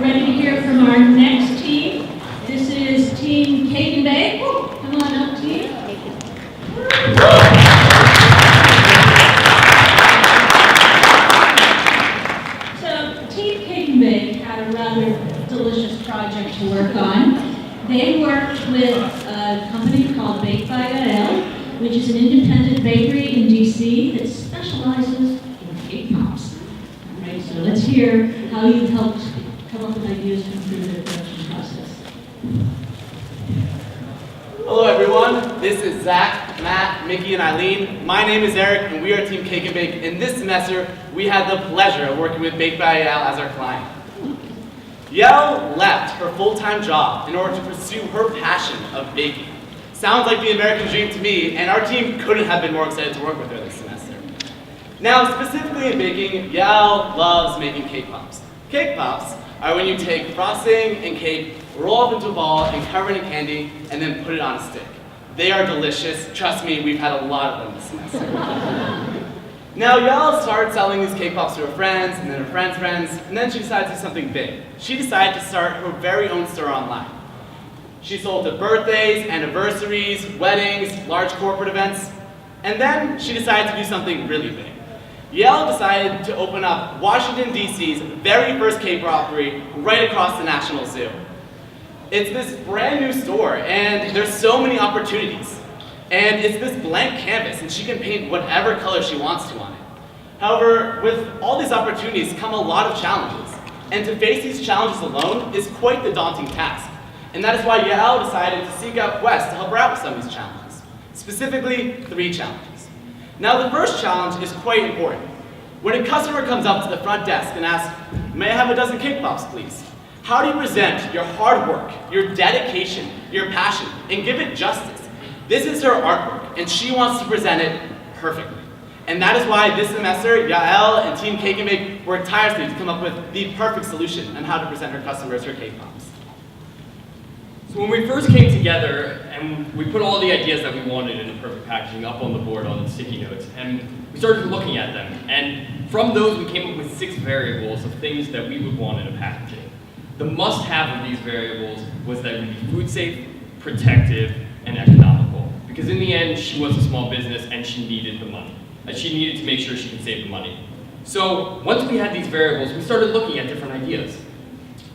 ready to hear from our next team. This is Team Cake and Bake. Come on up, team. So, Team Cake and Bake had a rather delicious project to work on. They worked with a company called Baked by Yael, which is an independent bakery in DC that specializes in cake pops. All right, so let's hear how you helped come up with ideas to improve the production process. Hello everyone, this is Zach, Matt, Mickey, and Eileen. My name is Eric, and we are Team Cake and Bake. And this semester, we had the pleasure of working with Baked by Yael as our client. Yael left her full-time job in order to pursue her passion of baking. Sounds like the American dream to me, and our team couldn't have been more excited to work with her this semester. Now, specifically in baking, Yael loves making cake pops. Cake pops are when you take frosting and cake, roll up into a ball, and cover it in candy, and then put it on a stick. They are delicious. Trust me, we've had a lot of them this semester. Now, Yael started selling these cake pops to her friends, and then her friends' friends, and then she decided to do something big. She decided to start her very own store online. She sold to birthdays, anniversaries, weddings, large corporate events, and then she decided to do something really big. Yael decided to open up Washington, D.C.'s very first cake brasserie right across the National Zoo. It's this brand new store, and there's so many opportunities. And it's this blank canvas, and she can paint whatever color she wants to on it. However, with all these opportunities come a lot of challenges, and to face these challenges alone is quite the daunting task. And that is why Yael decided to seek out Quest to help her out with some of these challenges. Specifically, 3 challenges. Now, the first challenge is quite important. When a customer comes up to the front desk and asks, "May I have a dozen cake pops, please?" How do you present your hard work, your dedication, your passion, and give it justice? This is her artwork, and she wants to present it perfectly. And that is why this semester, Yael and Team Cake and Bake worked tirelessly to come up with the perfect solution on how to present her customers her cake pops. So when we first came together, and we put all the ideas that we wanted in the perfect packaging up on the board on the sticky notes, and we started looking at them, and from those we came up with 6 variables of things that we would want in a packaging. The must-have of these variables was that it would be food safe, protective, and economical. Because in the end, she was a small business and she needed the money. And she needed to make sure she could save the money. So once we had these variables, we started looking at different ideas.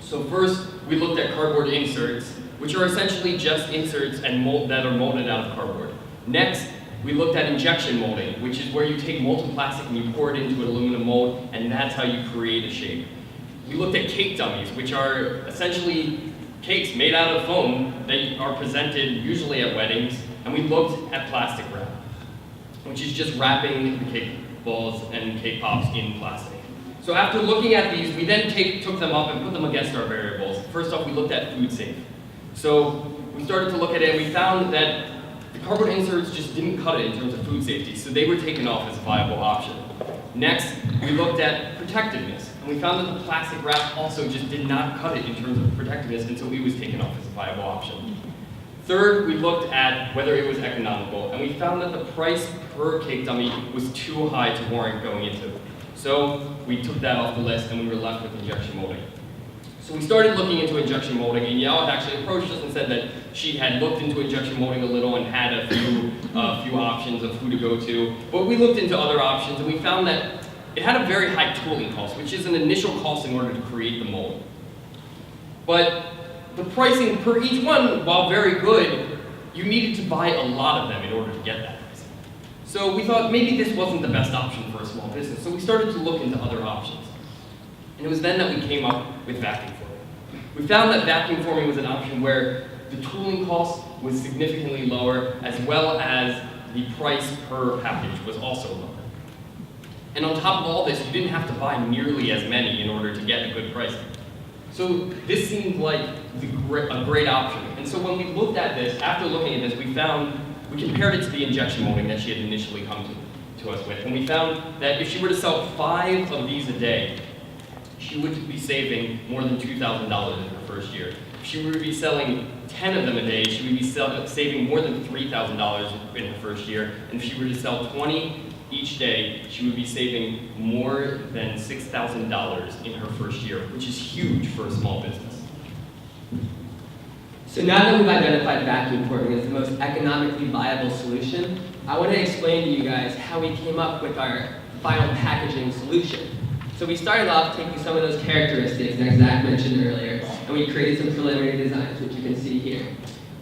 So first, we looked at cardboard inserts, which are essentially just inserts and that are molded out of cardboard. Next, we looked at injection molding, which is where you take molten plastic and you pour it into an aluminum mold, and that's how you create a shape. We looked at cake dummies, which are essentially cakes made out of foam that are presented usually at weddings, and we looked at plastic wrap, which is just wrapping the cake balls and cake pops in plastic. So after looking at these, we then took them up and put them against our variables. First off, we looked at food safe. So we started to look at it, and we found that the cardboard inserts just didn't cut it in terms of food safety, so they were taken off as a viable option. Next, we looked at protectiveness, and we found that the plastic wrap also just did not cut it in terms of protectiveness, and so it was taken off as a viable option. Third, we looked at whether it was economical, and we found that the price per cake dummy was too high to warrant going into. So we took that off the list, and we were left with injection molding. So we started looking into injection molding, and Yael had actually approached us and said that she had looked into injection molding a little and had a few options of who to go to. But we looked into other options, and we found that it had a very high tooling cost, which is an initial cost in order to create the mold. But the pricing per each one, while very good, you needed to buy a lot of them in order to get that pricing. So we thought maybe this wasn't the best option for a small business, so we started to look into other options. And it was then that we came up with vacuum forming. We found that vacuum forming was an option where the tooling cost was significantly lower, as well as the price per package was also lower. And on top of all this, you didn't have to buy nearly as many in order to get a good price. So this seemed like a great option. And so when we looked at this, after looking at this, we compared it to the injection molding that she had initially come to us with. And we found that if she were to sell 5 of these a day, she would be saving more than $2,000 in her first year. If she were to be selling 10 of them a day, she would be saving more than $3,000 in her first year. And if she were to sell 20 each day, she would be saving more than $6,000 in her first year, which is huge for a small business. So now that we've identified vacuum forming as the most economically viable solution, I want to explain to you guys how we came up with our final packaging solution. So we started off taking some of those characteristics that Zach mentioned earlier, and we created some preliminary designs, which you can see here.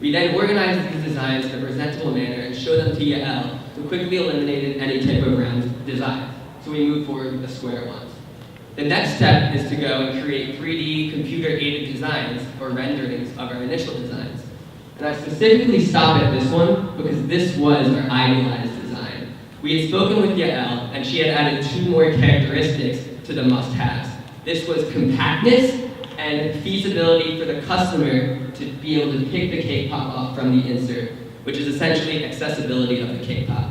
We then organized these designs in a presentable manner and showed them to Yael, who quickly eliminated any type of round design. So we moved forward with the square ones. The next step is to go and create 3D computer-aided designs or renderings of our initial designs. And I specifically stopped at this one because this was our idealized design. We had spoken with Yael, and she had added 2 more characteristics to the must-haves. This was compactness and feasibility for the customer to be able to pick the cake pop off from the insert, which is essentially accessibility of the cake pop.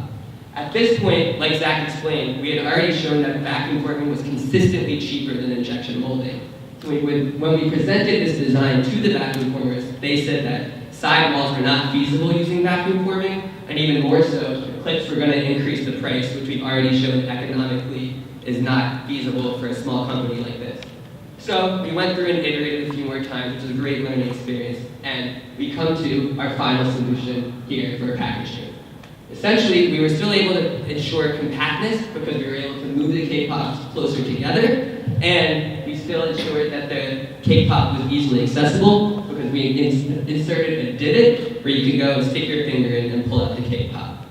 At this point, like Zach explained, we had already shown that vacuum forming was consistently cheaper than injection molding. So when we presented this design to the vacuum formers, they said that sidewalls were not feasible using vacuum forming, and even more so, clips were going to increase the price, which we've already shown economically is not feasible for a small company like this. So we went through and iterated a few more times, which is a great learning experience, and we come to our final solution here for packaging. Essentially, we were still able to ensure compactness because we were able to move the cake pops closer together, and we still ensured that the cake pop was easily accessible because we inserted a divot where you can go and stick your finger in and pull out the cake pop.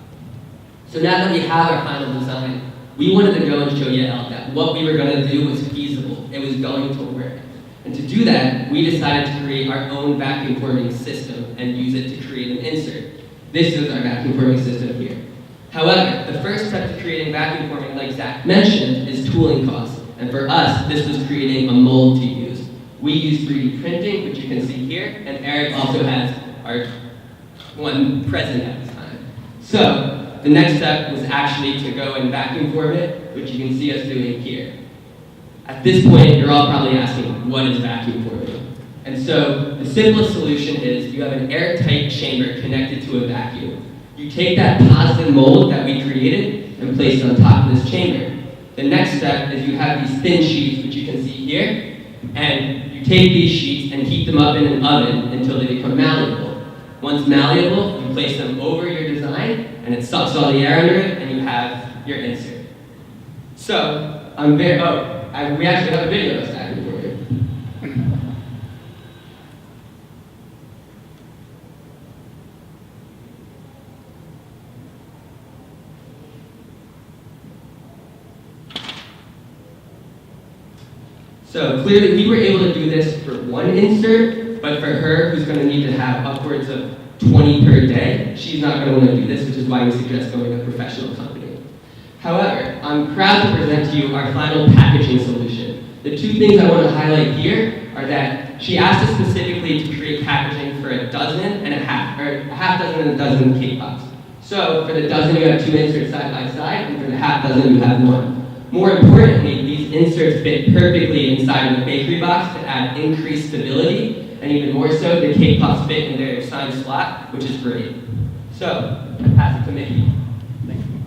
So now that we have our final design, we wanted to go and show Yael that what we were going to do was feasible. It was going to work. And to do that, we decided to create our own vacuum forming system and use it to create an insert. This is our vacuum forming system here. However, the first step to creating vacuum forming, like Zach mentioned, is tooling costs. And for us, this was creating a mold to use. We use 3D printing, which you can see here, and Eric also has our one present at this time. So the next step was actually to go and vacuum form it, which you can see us doing here. At this point, you're all probably asking, what is vacuum forming? And so the simplest solution is you have an airtight chamber connected to a vacuum. You take that posin mold that we created and place it on top of this chamber. The next step is you have these thin sheets, which you can see here, and you take these sheets and heat them up in an oven until they become malleable. Once malleable, you place them over your design, and it sucks all the air under it, and you have your insert. So, we actually have a video of that for you. So clearly we were able to do this for one insert, but for her, who's going to need to have upwards of 20 per day, she's not going to want to do this, which is why we suggest going to a professional company. However, I'm proud to present to you our final packaging solution. The 2 things I want to highlight here are that she asked us specifically to create packaging for a dozen and a half, or a half dozen and a dozen cake pops. So for the dozen, you have 2 inserts side by side, and for the half dozen, you have 1. More importantly, these inserts fit perfectly inside of the bakery box to add increased stability, and even more so, the cake pops fit in their assigned slot, which is great. So, I pass it to Mickey. Thank you.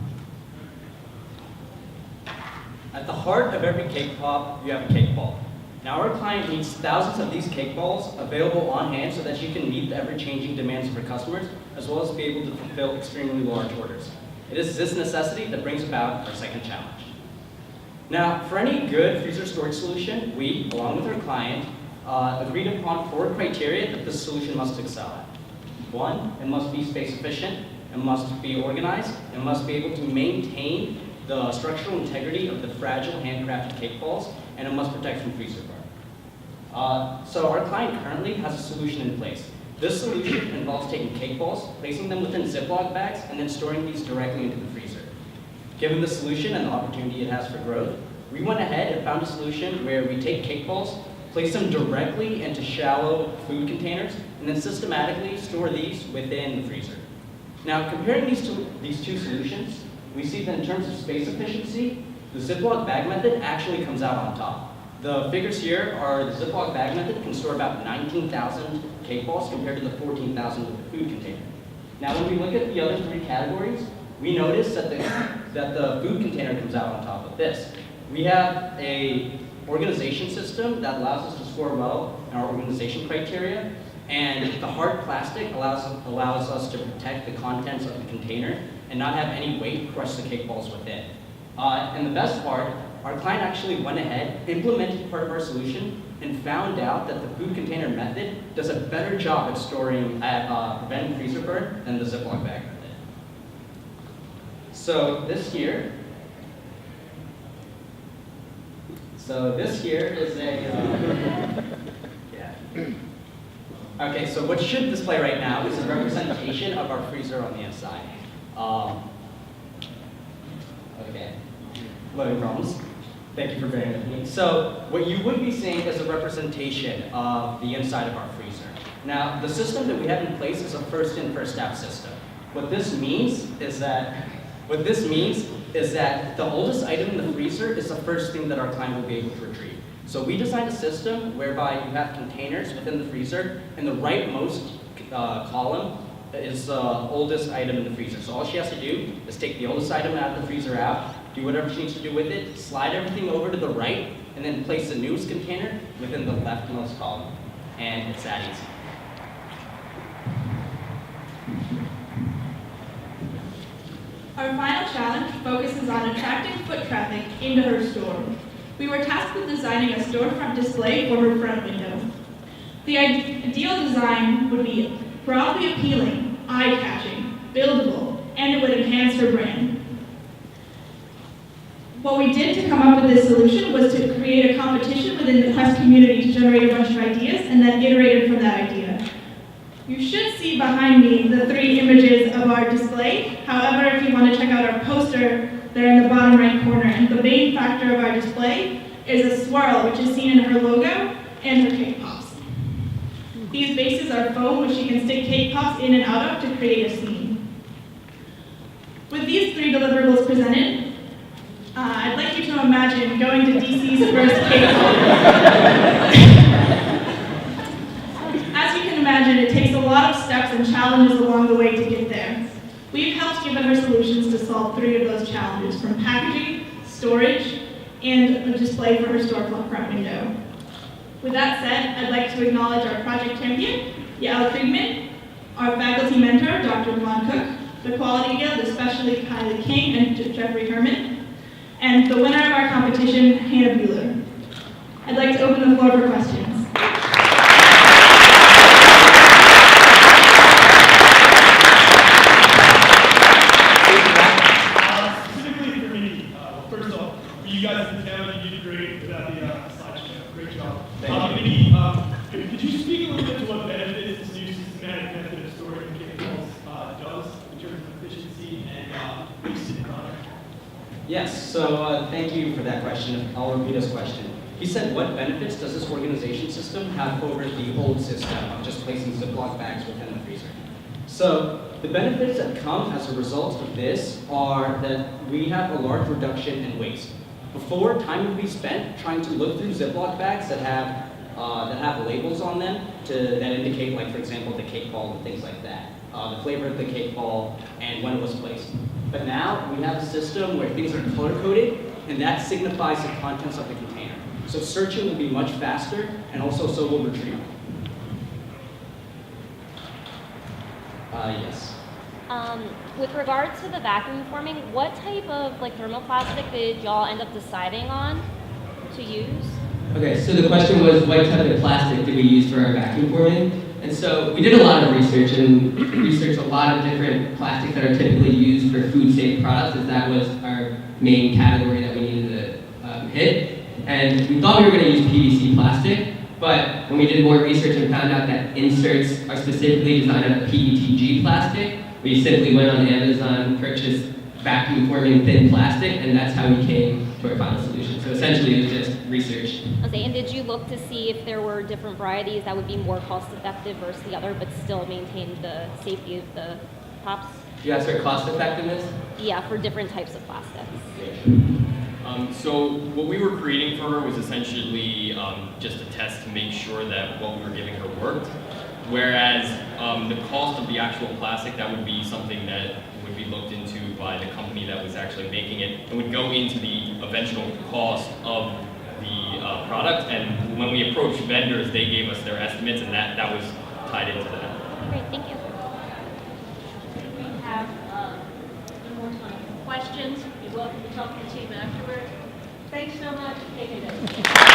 At the heart of every cake pop, you have a cake ball. Now our client needs thousands of these cake balls available on hand so that she can meet the ever-changing demands of her customers, as well as be able to fulfill extremely large orders. It is this necessity that brings about our second challenge. Now, for any good freezer storage solution, we, along with our client, agreed upon 4 criteria that this solution must excel at. 1, it must be space efficient, it must be organized, it must be able to maintain the structural integrity of the fragile handcrafted cake balls, and it must protect from freezer burn. So our client currently has a solution in place. This solution involves taking cake balls, placing them within Ziploc bags, and then storing these directly into the freezer. Given the solution and the opportunity it has for growth, we went ahead and found a solution where we take cake balls, place them directly into shallow food containers, and then systematically store these within the freezer. Now, comparing these two solutions, we see that in terms of space efficiency, the Ziploc bag method actually comes out on top. The figures here are the Ziploc bag method can store about 19,000 cake balls compared to the 14,000 with the food container. Now, when we look at the other 3 categories, we notice that the that the food container comes out on top of this. We have a organization system that allows us to score well in our organization criteria, and the hard plastic allows us to protect the contents of the container and not have any weight crush the cake balls within. And the best part, our client actually went ahead, implemented part of our solution, and found out that the food container method does a better job at preventing freezer burn than the Ziploc bag method. So this here is a, Okay, so what should display right now is a representation of our freezer on the inside. Okay, loading problems. Thank you for bearing with me. So what you would be seeing is a representation of the inside of our freezer. Now, the system that we have in place is a first in, first out system. What this means is that the oldest item in the freezer is the first thing that our client will be able to retrieve. So we designed a system whereby you have containers within the freezer, and the rightmost column is the oldest item in the freezer. So all she has to do is take the oldest item out of the freezer out, do whatever she needs to do with it, slide everything over to the right, and then place the newest container within the leftmost column. And it's that easy. Our final challenge focuses on attracting foot traffic into her store. We were tasked with designing a storefront display for her front window. The ideal design would be broadly appealing, eye-catching, buildable, and it would enhance her brand. What we did to come up with this solution was to create a competition within the Quest community to generate a bunch of ideas and then iterated from that idea. You should see behind me the 3 images of our display. However, if you want to check out our poster, they're in the bottom right corner. And the main factor of our display is a swirl, which is seen in her logo and her cake pops. These bases are foam, which you can stick cake pops in and out of to create a scene. With these 3 deliverables presented, I'd like you to imagine going to DC's first Cakepop. As you can imagine, it takes a lot of steps and challenges along the way to get there. We've helped given her solutions to solve 3 of those challenges, from packaging, storage, and a display for her storefront window. With that said, I'd like to acknowledge our project champion, Yael Kriegman, our faculty mentor, Dr. Juan Cook, the Quality Guild, especially Kylie King and Jeffrey Herman, and the winner of our competition, Hannah Bueller. I'd like to open the floor for questions. Specifically for me, first off, for you guys in town, you did great without the slideshow. Great job. Maybe, could you speak a little bit to what benefits this new systematic method of storing cake balls does in terms of efficiency and use in the product? Yes, so thank you for that question. I'll repeat this question. He said, what benefits does this organization system have over the old system of just placing Ziploc bags within the freezer? So the benefits that come as a result of this are that we have a large reduction in waste. Before, time would be spent trying to look through Ziploc bags that have labels on them that indicate, like, for example, the cake ball and things like that, the flavor of the cake ball and when it was placed. But now we have a system where things are color-coded, and that signifies the contents of the container. So searching will be much faster, and also so will retrieval. Yes. With regard to the vacuum forming, what type of thermoplastic did y'all end up deciding on to use? Okay, so the question was, what type of plastic did we use for our vacuum forming? And so we did a lot of research and researched a lot of different plastics that are typically used for food-safe products, as that was our main category that we needed to hit. And we thought we were going to use PVC plastic, but when we did more research and found out that inserts are specifically designed out of PETG plastic, we simply went on Amazon, purchased vacuum forming thin plastic, and that's how we came to our final solution. So essentially it was just research. Okay, and did you look to see if there were different varieties that would be more cost effective versus the other, but still maintain the safety of the pops? You asked for cost effectiveness? Yeah, for different types of plastics. So what we were creating for her was essentially just a test to make sure that what we were giving her worked. Whereas the cost of the actual plastic, that would be something that would be looked into by the company that was actually making it. It would go into the eventual cost of the product, and when we approached vendors, they gave us their estimates, and that was tied into that. Great, thank you. We have one more time for questions. You're welcome to talk to the team afterward. Thanks so much. Take it easy.